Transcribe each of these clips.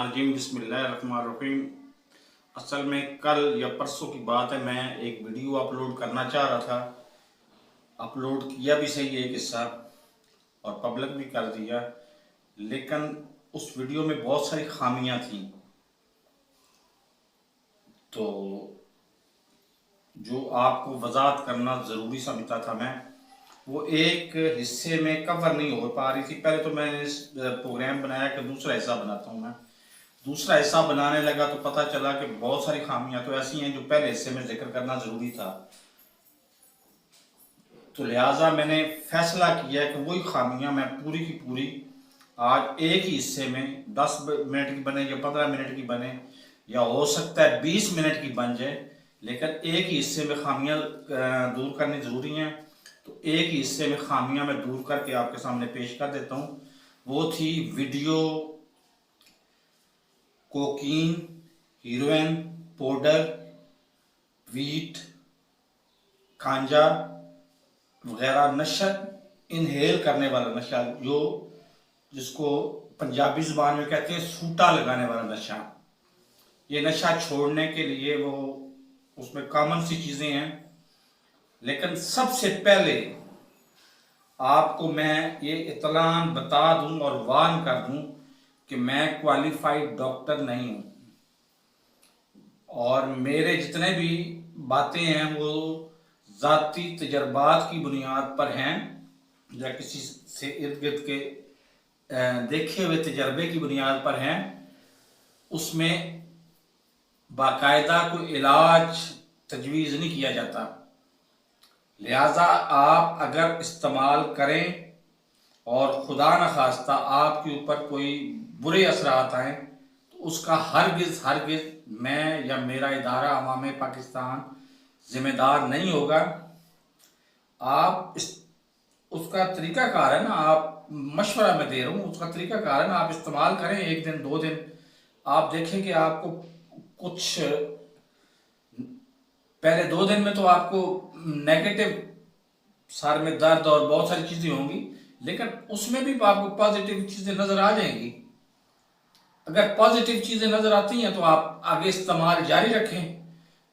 रजीम बिस्मिल्लाहिर्रहमानिर्रहीम। असल में कल या परसों की बात है, मैं एक वीडियो अपलोड करना चाह रहा था। अपलोड किया भी सही एक हिस्सा और पब्लिक भी कर दिया, लेकिन उस वीडियो में बहुत सारी खामियां थी। तो जो आपको वजाहत करना ज़रूरी समझता था मैं, वो एक हिस्से में कवर नहीं हो पा रही थी। पहले तो मैंने इस प्रोग्राम बनाया कि दूसरा हिस्सा बनाता हूँ। मैं दूसरा हिस्सा बनाने लगा तो पता चला कि बहुत सारी खामियां तो ऐसी हैं जो पहले हिस्से में जिक्र करना ज़रूरी था। तो लिहाजा मैंने फैसला किया कि वही खामियां मैं पूरी की पूरी आज एक ही हिस्से में 10 मिनट की बने या 15 मिनट की बने या हो सकता है 20 मिनट की बन जाए, लेकिन एक ही हिस्से में खामियां दूर करनी ज़रूरी हैं। तो एक ही हिस्से में खामियां मैं दूर करके आपके सामने पेश कर देता हूँ। वो थी video cocaine, heroine, powder, wheat, गांजा वगैरह नशा, इनहेल करने वाला नशा, जो जिसको पंजाबी जुबान में कहते हैं सूटा लगाने वाला नशा। ये नशा छोड़ने के लिए वो उसमें कॉमन सी चीज़ें हैं, लेकिन सबसे पहले आपको मैं ये इत्तलान बता दूं और वार्न कर दूं कि मैं क्वालिफाइड डॉक्टर नहीं हूं और मेरे जितने भी बातें हैं वो ज़ाती तजर्बात की बुनियाद पर हैं या किसी से इर्द गिर्द के देखे हुए तजर्बे की बुनियाद पर हैं। उसमें बाकायदा कोई इलाज तजवीज़ नहीं किया जाता। लिहाजा आप अगर इस्तेमाल करें और खुदा न खास्ता आपके ऊपर कोई बुरे असरात आए तो उसका हरगिज़ मैं या मेरा इदारा अवाम पाकिस्तान जिम्मेदार नहीं होगा। आप इस उसका तरीक़ाकार है ना, आप मशवरा मैं दे रहा हूँ, उसका तरीक़ाकार है ना, आप इस्तेमाल करें 1 दिन 2 दिन, आप देखें कि आपको कुछ पहले 2 दिन में तो आपको नेगेटिव सर में दर्द और बहुत सारी चीज़ें होंगी, लेकिन उसमें भी आपको पॉजिटिव चीज़ें नज़र आ जाएंगी। अगर पॉजिटिव चीज़ें नज़र आती हैं तो आप आगे इस्तेमाल जारी रखें।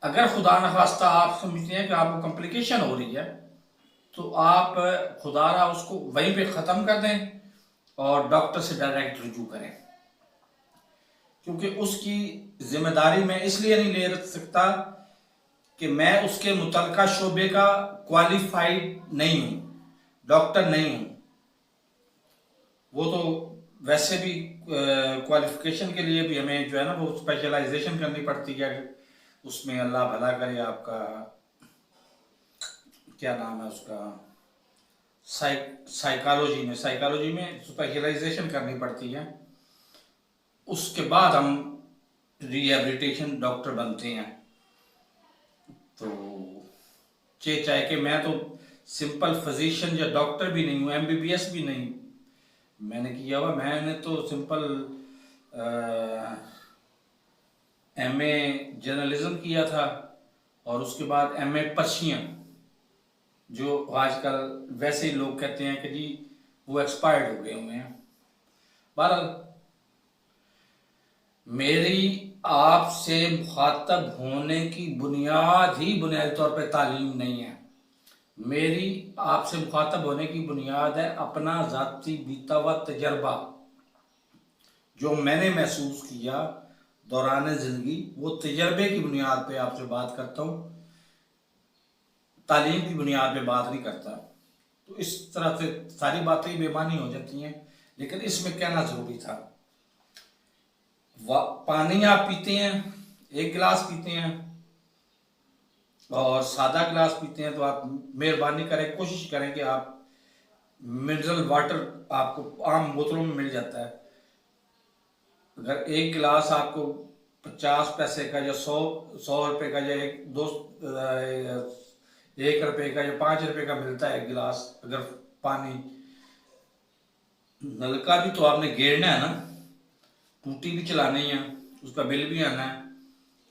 अगर खुदा न खास्ता आप समझते हैं कि आपको कॉम्प्लिकेशन हो रही है तो आप खुदारा उसको वहीं पे ख़त्म कर दें और डॉक्टर से डायरेक्ट रुजू करें, क्योंकि उसकी जिम्मेदारी मैं इसलिए नहीं ले सकता कि मैं उसके मुतलका शोबे का क्वालिफाइड नहीं हूँ, डॉक्टर नहीं हूँ। वो तो वैसे भी क्वालिफिकेशन के लिए भी हमें जो है ना वो स्पेशलाइजेशन करनी पड़ती है। उसमें अल्लाह भला करे, आपका क्या नाम है उसका, साइकोलॉजी में स्पेशलाइजेशन करनी पड़ती है। उसके बाद हम रिहेबिलिटेशन डॉक्टर बनते हैं। तो चाहे कि मैं तो सिंपल फिजिशियन या डॉक्टर भी नहीं हूँ, एमबीबीएस भी नहीं मैंने किया हुआ। मैंने तो सिंपल एमए जर्नलिज्म किया था और उसके बाद एमए पर्शियन, जो आजकल वैसे ही लोग कहते हैं कि जी वो एक्सपायर्ड हो गए हुए हैं। बहरहाल मेरी आपसे मुखातब होने की बुनियाद ही बुनियादी तौर पर तालीम नहीं है। मेरी आपसे मुखातब होने की बुनियाद है अपना ज़ाती बीता हुआ तजर्बा, जो मैंने महसूस किया दौरान ज़िंदगी, वो तजर्बे की बुनियाद पे आपसे बात करता हूँ, तालीम की बुनियाद पे बात नहीं करता। तो इस तरह से सारी बातें बेमानी हो जाती हैं, लेकिन इसमें कहना ज़रूरी था। पानी आप पीते हैं, 1 गिलास पीते हैं और सादा गिलास पीते हैं, तो आप मेहरबानी करें, कोशिश करें कि आप मिनरल वाटर आपको आम बोतलों में मिल जाता है। अगर 1 गिलास आपको 50 पैसे का या 100 रुपये का या 1 रुपये का या 5 रुपये का मिलता है 1 गिलास, अगर पानी, नलका भी तो आपने गेड़ना है ना, टूटी भी चलानी है, उसका बिल भी आना है।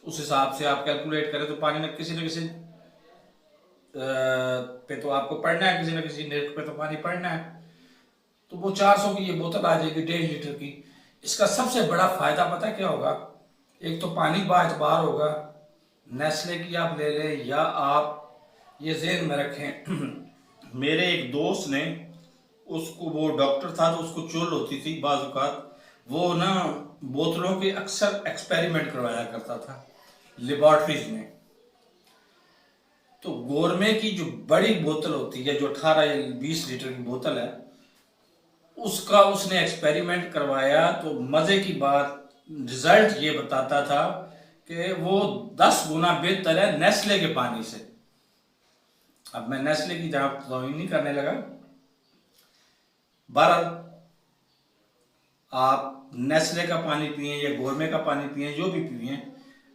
उस हिसाब से आप कैलकुलेट करें तो पानी न किसी पे तो आपको पढ़ना है, किसी नेट पे तो पानी पढ़ना है। तो वो 400 की ये बोतल आ जाएगी 1.5 लीटर की, इसका सबसे बड़ा फायदा पता है क्या होगा? एक तो पानी बा एतबार होगा, नेस्ले की आप ले लें या आप ये ज़हन में रखें मेरे एक दोस्त ने, उसको, वो डॉक्टर था तो उसको चुल होती थी बाज़ औक़ात, वो ना बोतलों के अक्सर एक्सपेरिमेंट करवाया करता था लेबॉर्ट्रीज में। तो गोरमे की जो बड़ी बोतल होती है, जो 18 या 20 लीटर की बोतल है, उसका उसने एक्सपेरिमेंट करवाया। तो मज़े की बात, रिजल्ट ये बताता था कि वो 10 गुना बेहतर है नेस्ले के पानी से। अब मैं नेस्ले की जहाँ तौहीन नहीं करने लगा, बहरहाल आप नेस्ले का पानी पिए या गोरमे का पानी पिए, जो भी पिए,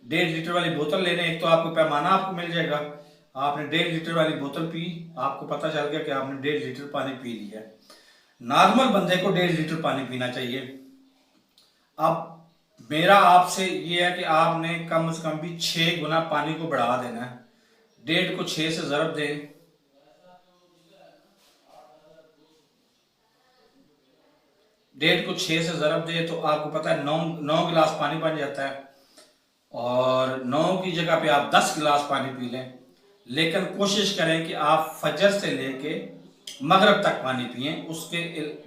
1.5 लीटर वाली बोतल ले लें। एक तो आपको पैमाना आपको मिल जाएगा, आपने 1.5 लीटर वाली बोतल पी, आपको पता चल गया कि आपने 1.5 लीटर पानी पी लिया है। नॉर्मल बंदे को 1.5 लीटर पानी पीना चाहिए। अब मेरा आपसे ये है कि आपने कम से कम भी 6 गुना पानी को बढ़ा देना है। 1.5 को 6 से ज़रब दें, 1.5 को 6 से ज़रब दें तो आपको पता है 9 गिलास पानी बन जाता है। और 9 की जगह पे आप 10 गिलास पानी पी लें। लेकिन कोशिश करें कि आप फजर से लेके मगरब तक पानी पिए, उसके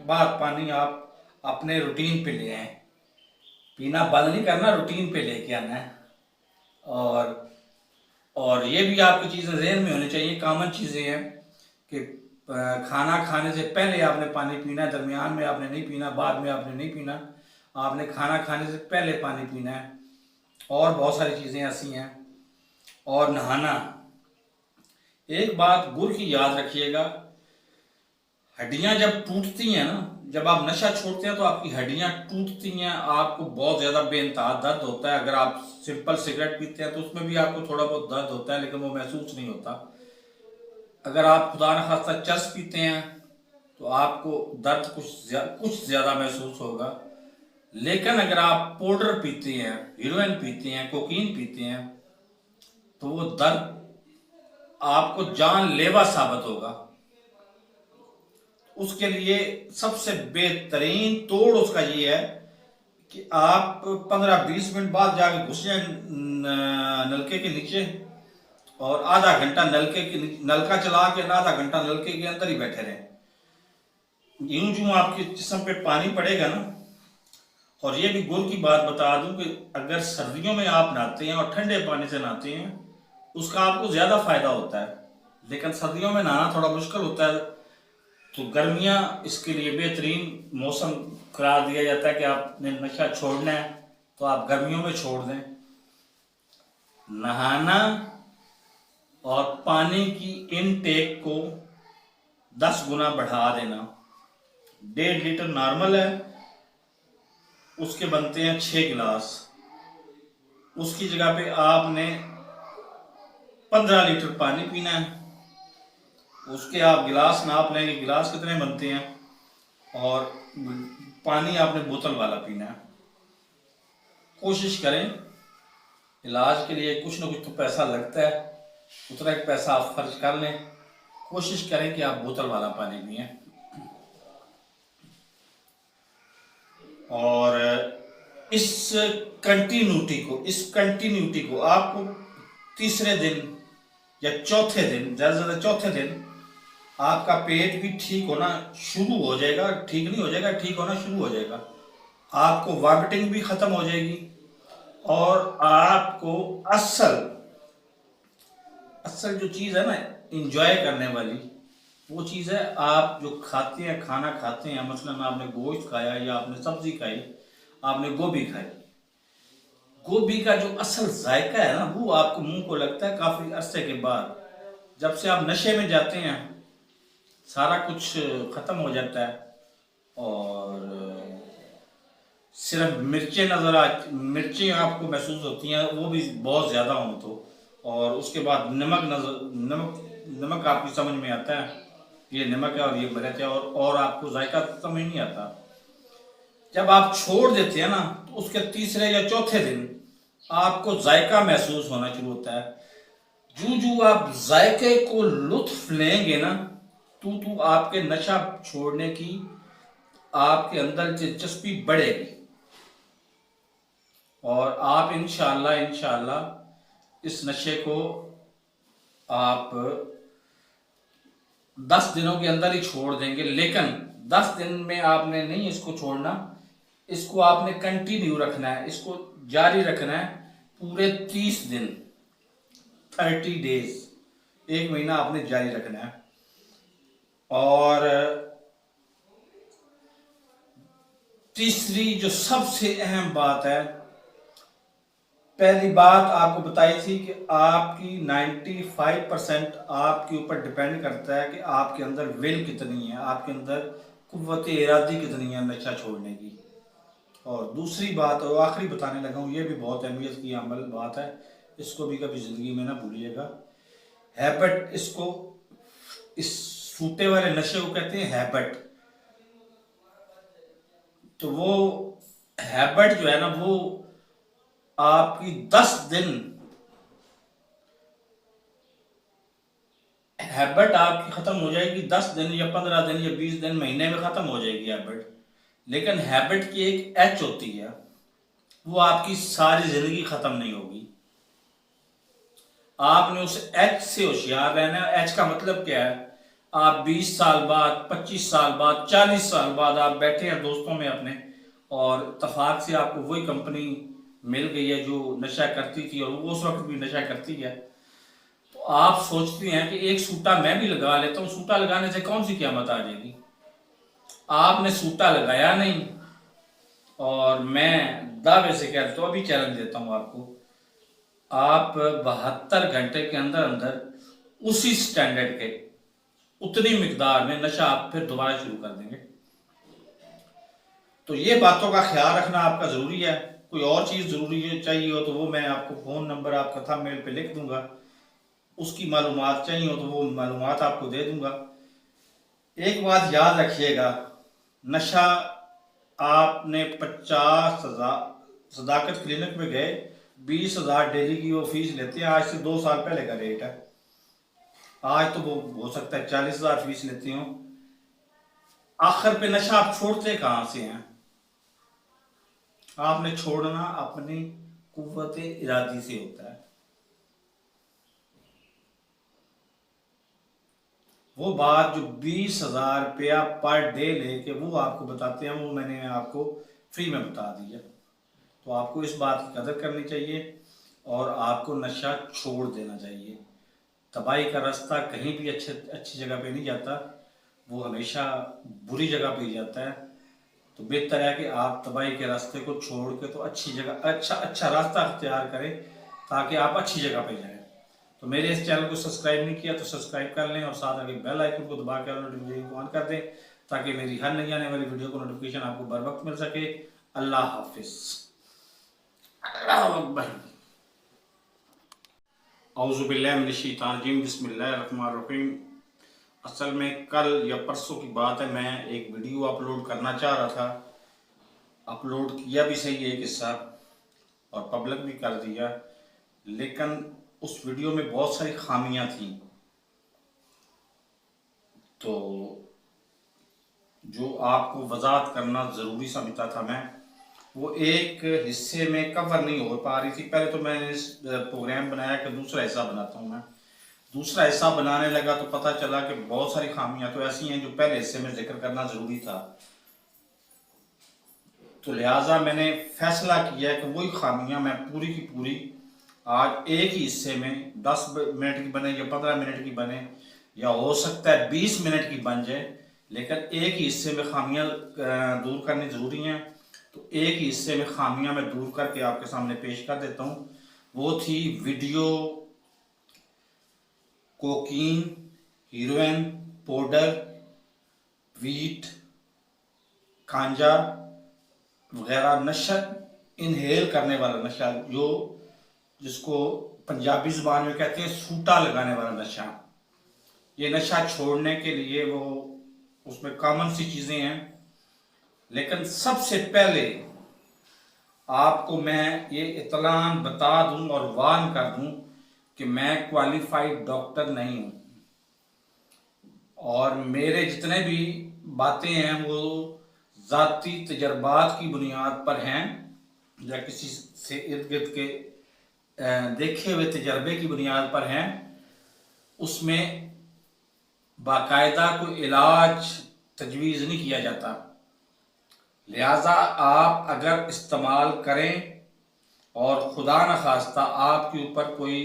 बाद पानी आप अपने रूटीन पे ले आए। पीना बंद नहीं करना, रूटीन पे लेके आना है। और ये भी आपकी चीज़ें ज़हन में होनी चाहिए, कॉमन चीज़ें हैं कि खाना खाने से पहले आपने पानी पीना है, दरमियान में आपने नहीं पीना, बाद में आपने नहीं पीना, आपने खाना खाने से पहले पानी पीना है। और बहुत सारी चीज़ें ऐसी हैं। और नहाना, एक बात गुर की याद रखिएगा, हड्डियां जब टूटती हैं ना, जब आप नशा छोड़ते हैं तो आपकी हड्डियां टूटती हैं, आपको बहुत ज़्यादा बेइंतहा दर्द होता है। अगर आप सिंपल सिगरेट पीते हैं तो उसमें भी आपको थोड़ा बहुत दर्द होता है, लेकिन वो महसूस नहीं होता। अगर आप खुदा न खास्ता चर्स पीते हैं तो आपको दर्द कुछ ज़्यादा महसूस होगा। लेकिन अगर आप पाउडर पीते हैं, हीरोइन पीते हैं, कोकीन पीते हैं, तो वो दर्द आपको जानलेवा साबित होगा। उसके लिए सबसे बेहतरीन तोड़ उसका ये है कि आप 15-20 मिनट बाद जाके घुस जाए नलके के नीचे, और आधा घंटा नलका चला के आधा घंटा नलके के अंदर ही बैठे रहें। यूं जो आपके जिस्म पे पानी पड़ेगा ना। और ये भी गुर की बात बता दूं कि अगर सर्दियों में आप नहाते हैं और ठंडे पानी से नहाते हैं, उसका आपको ज़्यादा फायदा होता है। लेकिन सर्दियों में नहाना थोड़ा मुश्किल होता है, तो गर्मियाँ इसके लिए बेहतरीन मौसम करार दिया जाता है कि आपने नशा छोड़ना है तो आप गर्मियों में छोड़ दें। नहाना और पानी की इनटेक को 10 गुना बढ़ा देना। 1.5 लीटर नॉर्मल है, उसके बनते हैं 6 गिलास। उसकी जगह पे आपने 15 लीटर पानी पीना है। उसके आप गिलास नाप लेंगे, गिलास कितने बनते हैं, और पानी आपने बोतल वाला पीना है। कोशिश करें, इलाज के लिए कुछ ना कुछ तो पैसा लगता है, उतना एक पैसा आप खर्च कर लें। कोशिश करें कि आप बोतल वाला पानी पिएं। और इस कंटिन्यूटी को आपको तीसरे दिन या चौथे दिन, ज़्यादा से ज़्यादा चौथे दिन, आपका पेट भी ठीक होना शुरू हो जाएगा। ठीक नहीं हो जाएगा, ठीक होना शुरू हो जाएगा। आपको वॉमिटिंग भी ख़त्म हो जाएगी, और आपको असल जो चीज़ है ना इंजॉय करने वाली, वो चीज़ है आप जो खाते हैं, खाना खाते हैं, मसलन आपने गोश्त खाया या आपने सब्जी खाई, आपने गोभी खाई, गोभी का जो असल जायका है ना, वो आपको मुंह को लगता है काफ़ी अरसे के बाद। जब से आप नशे में जाते हैं सारा कुछ ख़त्म हो जाता है, और सिर्फ मिर्चें आपको महसूस होती हैं, वो भी बहुत ज़्यादा हों तो। और उसके बाद नमक आपकी समझ में आता है, ये नमक है और ये मिर्च है, और आपको जायका समझ नहीं आता। जब आप छोड़ देते हैं ना, तो उसके तीसरे या चौथे दिन आपको जायका महसूस होना शुरू होता है। जो आप जायके को लुत्फ लेंगे ना, तो आपके नशा छोड़ने की आपके अंदर दिलचस्पी बढ़ेगी। और आप इंशाल्लाह इंशाल्लाह इस नशे को आप 10 दिनों के अंदर ही छोड़ देंगे। लेकिन 10 दिन में आपने नहीं इसको छोड़ना, इसको आपने कंटिन्यू रखना है, इसको जारी रखना है पूरे 30 दिन, 30 डेज, 1 महीना आपने जारी रखना है। और तीसरी जो सबसे अहम बात है, पहली बात आपको बताई थी कि आपकी 95% आपके ऊपर डिपेंड करता है कि आपके अंदर विल कितनी है, आपके अंदर कुव्वत इरादी कितनी है नशा छोड़ने की। और दूसरी बात और आखिरी बताने लगा हूँ, ये भी बहुत अहमियत की अमल बात है, इसको भी कभी ज़िंदगी में ना भूलिएगा। हैबिट, इसको इस सूटे वाले नशे को कहते हैं हैबिट। तो वो हैबिट जो है ना, वो आपकी 10 दिन हैबिट आपकी खत्म हो जाएगी, 10 दिन या 15 दिन या 20 दिन, महीने में खत्म हो जाएगी हैबिट। लेकिन हैबिट की एक एच होती है, वो आपकी सारी जिंदगी खत्म नहीं होगी। आपने उस एच से होशियार रहना है। एच का मतलब क्या है? आप 20 साल बाद, 25 साल बाद, 40 साल बाद आप बैठे हैं दोस्तों में अपने, और इत्तेफाक से आपको वही कंपनी मिल गई है जो नशा करती थी और वो उस वक्त भी नशा करती है। तो आप सोचते हैं कि एक सूटा मैं भी लगा लेता हूँ, सूटा लगाने से कौन सी क़यामत आ जाएगी। आपने सूटा लगाया नहीं, और मैं दावे से कहता हूँ, अभी चैलेंज देता हूँ आपको, आप 72 घंटे के अंदर अंदर उसी स्टैंडर्ड के, उतनी मिकदार में नशा आप फिर दोबारा शुरू कर देंगे। तो ये बातों का ख्याल रखना आपका ज़रूरी है। कोई और चीज़ ज़रूरी है चाहिए हो तो वो मैं आपको फ़ोन नंबर आपका था मेल पे लिख दूंगा, उसकी मालूमात चाहिए हो तो वो मालूमात आपको दे दूंगा। एक बात याद रखिएगा, नशा आपने 50,000, सदाकत क्लिनिक में गए 20,000 डेली की वो फीस लेते हैं, आज से 2 साल पहले का रेट है। आज तो वो हो सकता है 40,000 फीस लेती हो। आखिर पे नशा आप छोड़ते कहाँ से हैं? आपने छोड़ना अपनी कुव्वत इरादी से होता है। वो बात जो 20,000 रुपया पर डे लेके वो आपको बताते हैं, वो मैंने आपको फ्री में बता दिया। तो आपको इस बात की कदर करनी चाहिए और आपको नशा छोड़ देना चाहिए। तबाही का रास्ता कहीं भी अच्छी जगह पे नहीं जाता, वो हमेशा बुरी जगह पे ही जाता है। तो बेहतर है कि आप तबाही के रास्ते को छोड़ के तो अच्छी जगह, अच्छा रास्ता अख्तियार करें ताकि आप अच्छी जगह पे जाएं। तो मेरे इस चैनल को सब्सक्राइब नहीं किया तो सब्सक्राइब कर लें और साथ आगे बेल आइकन को दबा के नोटिफिकेशन को ऑन कर दें ताकि मेरी हर नई आने वाली वीडियो को नोटिफिकेशन आपको बर वक्त मिल सके। अल्लाह हाफिज। अल्लाहु अकबर। औज़ु बिल्लाहि मिनश शैतानिर रजीम, बिस्मिल्लाहिर रहमानिर रहीम। असल में कल या परसों की बात है, मैं एक वीडियो अपलोड करना चाह रहा था, अपलोड किया भी सही है एक हिस्सा और पब्लिक भी कर दिया, लेकिन उस वीडियो में बहुत सारी खामियां थी। तो जो आपको वजाहत करना ज़रूरी समझता था मैं, वो एक हिस्से में कवर नहीं हो पा रही थी। पहले तो मैंने इस प्रोग्राम बनाया कि दूसरा हिस्सा बनाता हूँ मैं, दूसरा हिस्सा बनाने लगा तो पता चला कि बहुत सारी खामियां तो ऐसी हैं जो पहले हिस्से में जिक्र करना ज़रूरी था। तो लिहाजा मैंने फैसला किया कि वही खामियां मैं पूरी की पूरी आज एक ही हिस्से में 10 मिनट की बने या 15 मिनट की बने या हो सकता है 20 मिनट की बन जाए, लेकिन एक ही हिस्से में खामियां दूर करनी ज़रूरी हैं। तो एक ही हिस्से में खामियां मैं दूर करके आपके सामने पेश कर देता हूँ। वो थी video cocaine, heroine, powder, wheat, गांजा वगैरह नशा, इनहेल करने वाला नशा, जो जिसको पंजाबी ज़ुबान में कहते हैं सूटा लगाने वाला नशा। ये नशा छोड़ने के लिए वो उसमें कॉमन सी चीज़ें हैं, लेकिन सबसे पहले आपको मैं ये इत्तलान बता दूं और वार्न कर दूं कि मैं क्वालिफाइड डॉक्टर नहीं हूं और मेरे जितने भी बातें हैं वो ज़ाती तजर्बात की बुनियाद पर हैं या किसी से इर्द गिर्द के देखे हुए तजर्बे की बुनियाद पर हैं, उसमें बाकायदा कोई इलाज तजवीज़ नहीं किया जाता। लिहाजा आप अगर इस्तेमाल करें और खुदा न खास्ता आपके ऊपर कोई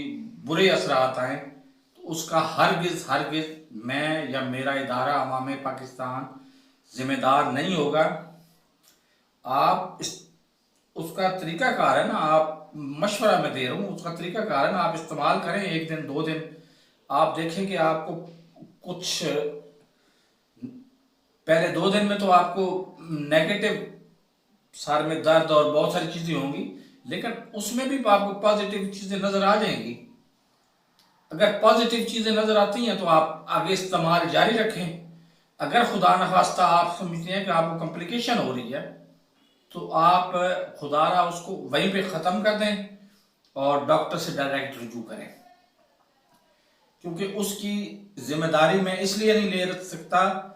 बुरे असरात आए, तो उसका हरगिज़ हरगिज़ मैं या मेरा इदारा अवाम पाकिस्तान जिम्मेदार नहीं होगा। आप इस उसका तरीक़ाकार है ना, आप मशवरा मैं दे रहा हूँ, उसका तरीक़ाकार है ना, आप इस्तेमाल करें 1 दिन 2 दिन, आप देखें कि आपको कुछ पहले 2 दिन में तो आपको नेगेटिव सर में दर्द और बहुत सारी चीज़ें होंगी, लेकिन उसमें भी आपको पॉजिटिव चीज़ें नज़र आ जाएंगी। अगर पॉजिटिव चीज़ें नज़र आती हैं तो आप आगे इस्तेमाल जारी रखें। अगर खुदा न खास्ता आप समझते हैं कि आपको कॉम्प्लिकेशन हो रही है, तो आप खुदारा उसको वहीं पे ख़त्म कर दें और डॉक्टर से डायरेक्ट रुजू करें, क्योंकि उसकी जिम्मेदारी मैं इसलिए नहीं ले सकता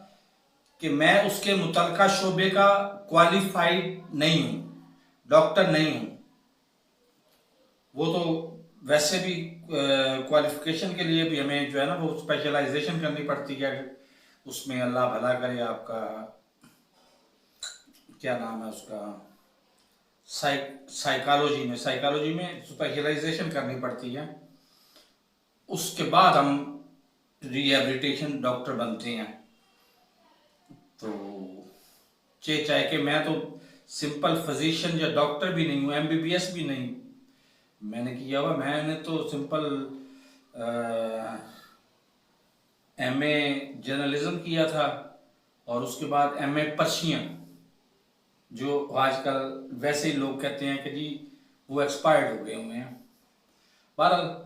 कि मैं उसके मुतलका शोबे का क्वालिफाइड नहीं हूँ, डॉक्टर नहीं हूँ। वो तो वैसे भी क्वालिफिकेशन के लिए भी हमें जो है ना वो स्पेशलाइजेशन करनी पड़ती है उसमें। अल्लाह भला करे, आपका क्या नाम है उसका, साइकोलॉजी में स्पेशलाइजेशन करनी पड़ती है। उसके बाद हम रिहेबिलिटेशन डॉक्टर बनते हैं। तो चाहे कि मैं तो सिंपल फिजिशियन या डॉक्टर भी नहीं हूँ, एमबीबीएस भी नहीं मैंने किया हुआ। मैंने तो सिंपल एमए जर्नलिज्म किया था और उसके बाद एमए पर्शियन, जो आजकल वैसे ही लोग कहते हैं कि जी वो एक्सपायर्ड हो गए हुए हैं। बहरहाल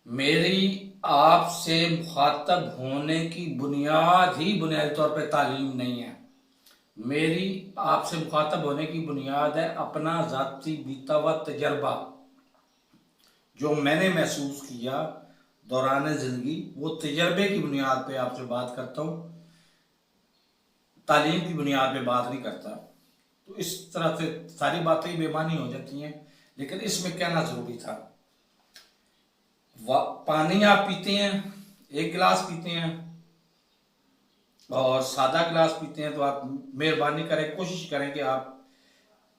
मेरी आपसे मुखातब होने की बुनियाद ही बुनियादी तौर पे तालीम नहीं है। मेरी आपसे मुखातब होने की बुनियाद है अपना ज़ाती बीता हुआ तजर्बा, जो मैंने महसूस किया दौरान ज़िंदगी, वो तजर्बे की बुनियाद पे आपसे बात करता हूँ, तालीम की बुनियाद पे बात नहीं करता। तो इस तरह से सारी बातें बेमानी हो जाती हैं, लेकिन इसमें कहना ज़रूरी था। पानी आप पीते हैं, 1 गिलास पीते हैं और सादा गिलास पीते हैं, तो आप मेहरबानी करें, कोशिश करें कि आप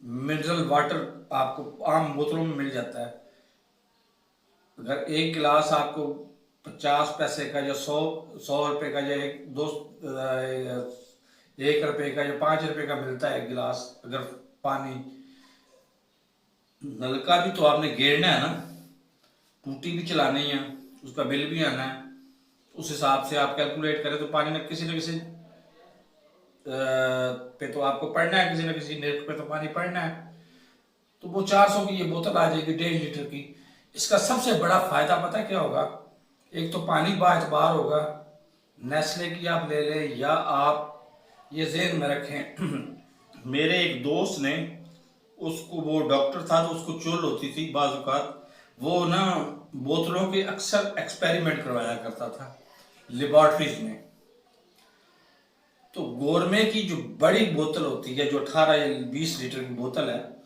मिनरल वाटर आपको आम बोतलों में मिल जाता है। अगर 1 गिलास आपको 50 पैसे का या 100 रुपये का या 1 रुपये का या 5 रुपये का मिलता है 1 गिलास, अगर पानी नलका भी तो आपने गेड़ना है ना, टूटी भी चलानी है, उसका बिल भी आना है, उस हिसाब से आप कैलकुलेट करें तो पानी न किसी पे तो आपको पड़ना है, किसी न किसी नेट पे तो पानी पड़ना है। तो वो 400 की ये बोतल आ जाएगी 1.5 लीटर की। इसका सबसे बड़ा फायदा पता है क्या होगा? एक तो पानी बाएतबार होगा, नेस्ले की आप ले लें या आप ये ज़हन में रखें मेरे एक दोस्त ने, उसको वो डॉक्टर था तो उसको चुल होती थी बाज़, वो ना बोतलों के अक्सर एक्सपेरिमेंट करवाया करता था लेबॉर्ट्रीज में। तो गोरमे की जो बड़ी बोतल होती है, जो 18 या 20 लीटर की बोतल है,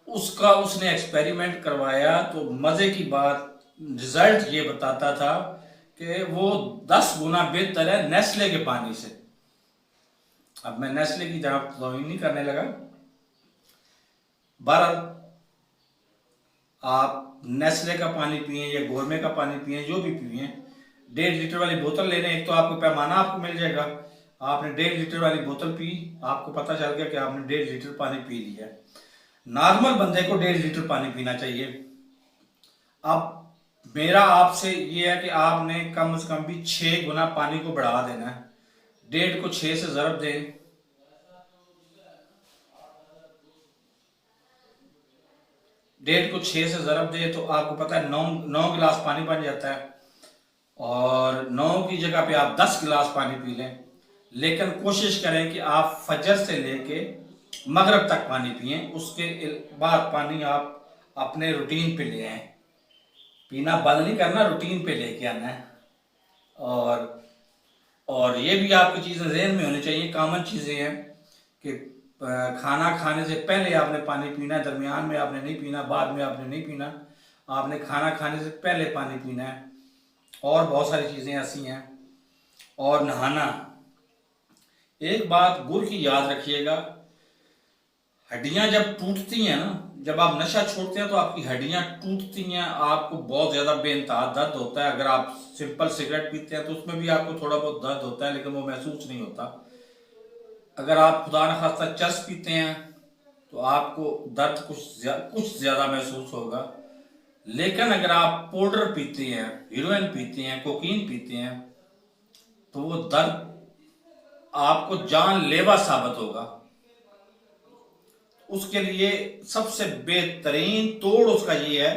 उसका उसने एक्सपेरिमेंट करवाया। तो मज़े की बात, रिजल्ट ये बताता था कि वो 10 गुना बेहतर है नेस्ले के पानी से। अब मैं नेस्ले की जहाँ तौहीन नहीं करने लगा, बहरहाल आप नेस्ले का पानी पिए या गोरमे का पानी पिए, जो भी पिए, 1.5 लीटर वाली बोतल ले लें। एक तो आपको पैमाना आपको मिल जाएगा, आपने 1.5 लीटर वाली बोतल पी, आपको पता चल गया कि आपने 1.5 लीटर पानी पी लिया। नॉर्मल बंदे को 1.5 लीटर पानी पीना चाहिए। अब मेरा आपसे ये है कि आपने कम से कम भी 6 गुना पानी को बढ़ा देना है। 1.5 को 6 से ज़रब दें, तो आपको पता है 9 गिलास पानी बन जाता है। और 9 की जगह पे आप 10 गिलास पानी पी लें, लेकिन कोशिश करें कि आप फजर से लेके मगरिब तक पानी पिए। उसके बाद पानी आप अपने रूटीन पे ले आए, पीना बंद नहीं करना, रूटीन पे लेके आना है। और ये भी आपकी चीज़ें ज़हन में होनी चाहिए, कॉमन चीज़ें हैं कि खाना खाने से पहले आपने पानी पीना है, दरमियान में आपने नहीं पीना, बाद में आपने नहीं पीना, आपने खाना खाने से पहले पानी पीना है। और बहुत सारी चीज़ें ऐसी हैं। और नहाना, एक बात गुर की याद रखिएगा, हड्डियां जब टूटती हैं ना, जब आप नशा छोड़ते हैं तो आपकी हड्डियां टूटती हैं, आपको बहुत ज़्यादा बेइंतहा दर्द होता है। अगर आप सिंपल सिगरेट पीते हैं तो उसमें भी आपको थोड़ा बहुत दर्द होता है, लेकिन वो महसूस नहीं होता। अगर आप खुदा न खास्ता चर्स पीते हैं तो आपको दर्द कुछ ज़्यादा महसूस होगा। लेकिन अगर आप पाउडर पीते हैं, हीरोइन पीते हैं, कोकीन पीते हैं, तो वो दर्द आपको जानलेवा साबित होगा। उसके लिए सबसे बेहतरीन तोड़ उसका ये है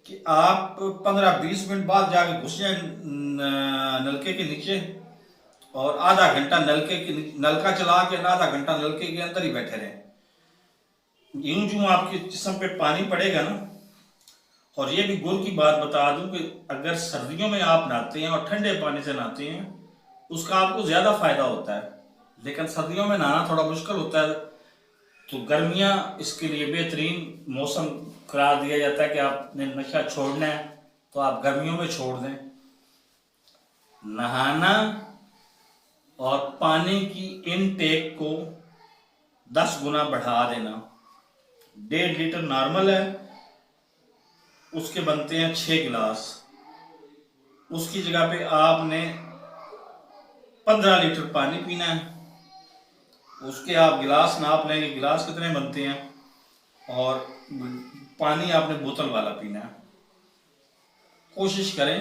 कि आप 15-20 मिनट बाद जाके घुस जाए नलके के नीचे, और आधा घंटा नलका चला के आधा घंटा नलके के अंदर ही बैठे रहें। यूं जो आपके जिस्म पे पानी पड़ेगा ना। और ये भी गुर की बात बता दूं कि अगर सर्दियों में आप नहाते हैं और ठंडे पानी से नहाते हैं, उसका आपको ज्यादा फायदा होता है। लेकिन सर्दियों में नहाना थोड़ा मुश्किल होता है, तो गर्मियां इसके लिए बेहतरीन मौसम करार दिया जाता है कि आपने नशा छोड़ना है तो आप गर्मियों में छोड़ दें। नहाना और पानी की इनटेक को 10 गुना बढ़ा देना। 1.5 लीटर नॉर्मल है, उसके बनते हैं 6 गिलास। उसकी जगह पे आपने 15 लीटर पानी पीना है। उसके आप गिलास नाप लेंगे, गिलास कितने बनते हैं, और पानी आपने बोतल वाला पीना है। कोशिश करें,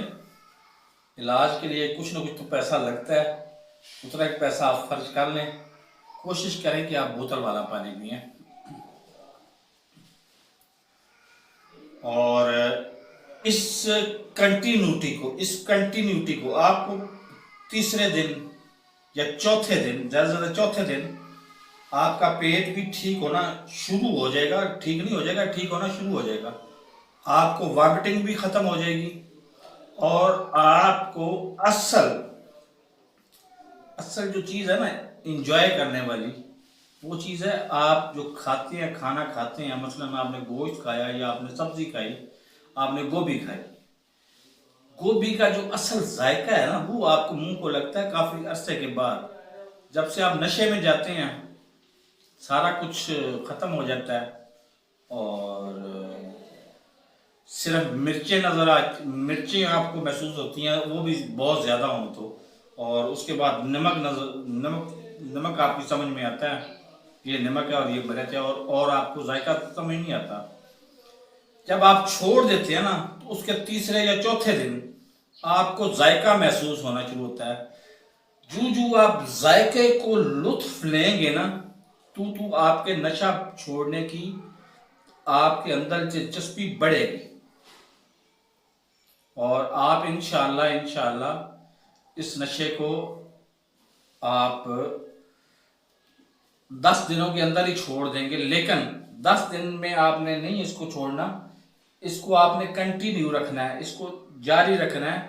इलाज के लिए कुछ ना कुछ तो पैसा लगता है, उतना एक पैसा आप खर्च कर लें। कोशिश करें कि आप बोतल वाला पानी पिएं। और इस कंटिन्यूटी को आपको तीसरे दिन या चौथे दिन, ज़्यादा से ज़्यादा चौथे दिन, आपका पेट भी ठीक होना शुरू हो जाएगा। ठीक नहीं हो जाएगा, ठीक होना शुरू हो जाएगा। आपको वॉमिटिंग भी खत्म हो जाएगी, और आपको असल जो चीज़ है ना इंजॉय करने वाली, वो चीज़ है आप जो खाते हैं, खाना खाते हैं, मसलन आपने गोश्त खाया या आपने सब्जी खाई, आपने गोभी खाई, गोभी का जो असल जायका है ना, वो आपको मुंह को लगता है काफ़ी अरसे के बाद। जब से आप नशे में जाते हैं सारा कुछ ख़त्म हो जाता है, और सिर्फ मिर्चें आपको महसूस होती हैं, वो भी बहुत ज़्यादा हों तो। और उसके बाद नमक आपकी समझ में आता है, ये नमक है और ये मिर्च है, और आपको जायका समझ नहीं आता। जब आप छोड़ देते हैं ना, तो उसके तीसरे या चौथे दिन आपको जायका महसूस होना शुरू होता है। जो आप जायके को लुत्फ लेंगे ना, तो आपके नशा छोड़ने की आपके अंदर दिलचस्पी बढ़ेगी, और आप इंशाल्लाह इस नशे को आप 10 दिनों के अंदर ही छोड़ देंगे। लेकिन 10 दिन में आपने नहीं इसको छोड़ना, इसको आपने कंटिन्यू रखना है, इसको जारी रखना है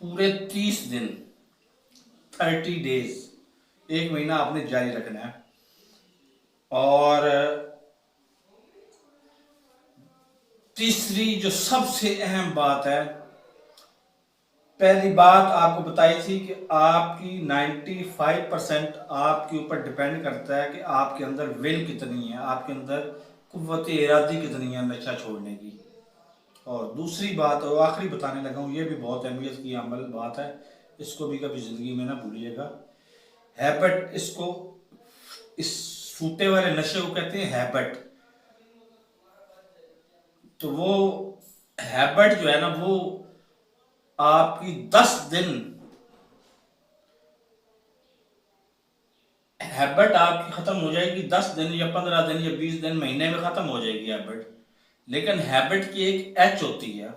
पूरे 30 दिन, 30 डेज, 1 महीना आपने जारी रखना है। और तीसरी जो सबसे अहम बात है, पहली बात आपको बताई थी कि आपकी 95% आपके ऊपर डिपेंड करता है कि आपके अंदर विल कितनी है, आपके अंदर कुव्वत इरादी कितनी है नशा छोड़ने की। और दूसरी बात, और आखिरी बताने लगा हूँ, ये भी बहुत अहमियत की अमल बात है, इसको भी कभी ज़िंदगी में ना भूलिएगा। हैबिट, इस सूटे वाले नशे को कहते हैं हैबिट। तो वो हैबिट जो है ना, वो आपकी 10 दिन हैबिट आपकी खत्म हो जाएगी, 10 दिन या 15 दिन या 20 दिन, महीने में खत्म हो जाएगी हैबिट। लेकिन हैबिट की एक एच होती है,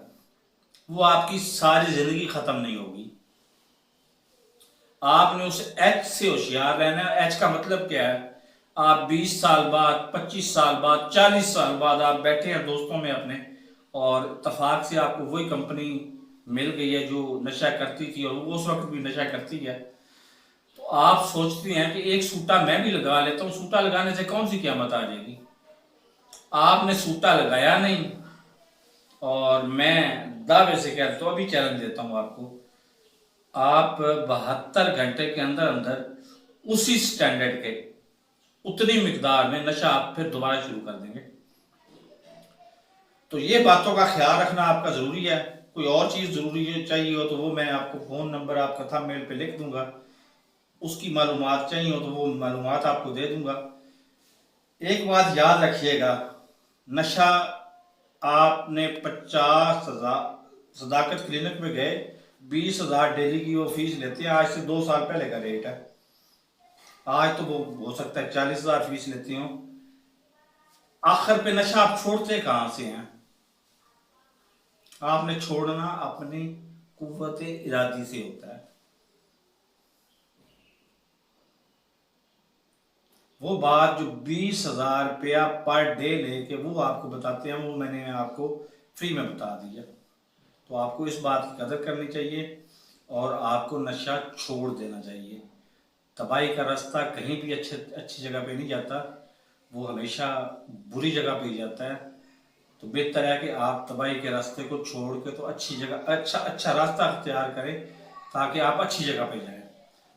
वो आपकी सारी जिंदगी खत्म नहीं होगी। आपने उस एच से होशियार रहना है। एच का मतलब क्या है? आप 20 साल बाद, 25 साल बाद, 40 साल बाद आप बैठे हैं दोस्तों में अपने, और इत्तेफाक से आपको वही कंपनी मिल गई है जो नशा करती थी और वो उस वक्त भी नशा करती है, तो आप सोचती हैं कि एक सूटा मैं भी लगा लेता हूँ, सूटा लगाने से कौन सी क़यामत आ जाएगी। आपने सूटा लगाया नहीं, और मैं दावे से कहता हूँ, अभी चैलेंज देता हूँ आपको, आप 72 घंटे के अंदर अंदर उसी स्टैंडर्ड के उतनी मिकदार में नशा आप फिर दोबारा शुरू कर देंगे। तो ये बातों का ख्याल रखना आपका ज़रूरी है। कोई और चीज़ ज़रूरी है चाहिए हो तो वो मैं आपको फ़ोन नंबर आपका थंबनेल पे लिख दूंगा, उसकी मालूमात चाहिए हो तो वो मालूमात आपको दे दूंगा। एक बात याद रखिएगा, नशा आपने 50,000 सदाकत क्लिनिक में गए, 20,000 डेली की वो फीस लेते हैं, आज से 2 साल पहले का रेट है। आज तो वो हो सकता है 40,000 फीस लेती हो। आखिर पे नशा आप छोड़ते कहाँ से हैं? आपने छोड़ना अपनी कुव्वत इरादी से होता है। वो बात जो 20,000 रुपया पर डे लेके वो आपको बताते हैं, वो मैंने आपको फ्री में बता दिया। तो आपको इस बात की कदर करनी चाहिए और आपको नशा छोड़ देना चाहिए। तबाही का रास्ता कहीं भी अच्छी जगह पे नहीं जाता, वो हमेशा बुरी जगह पे ही जाता है। तो बेहतर है कि आप तबाही के रास्ते को छोड़ के तो अच्छी जगह अच्छा रास्ता अख्तियार करें, ताकि आप अच्छी जगह पे जाएं।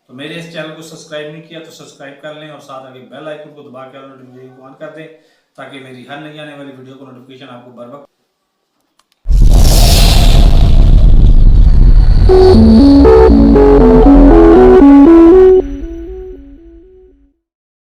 तो मेरे इस चैनल को सब्सक्राइब नहीं किया तो सब्सक्राइब कर लें और साथ आगे बेल आइकन को दबा के नोटिफिकेशन को ऑन कर दें, ताकि मेरी हर नई आने वाली वीडियो को नोटिफिकेशन आपको बर वक्त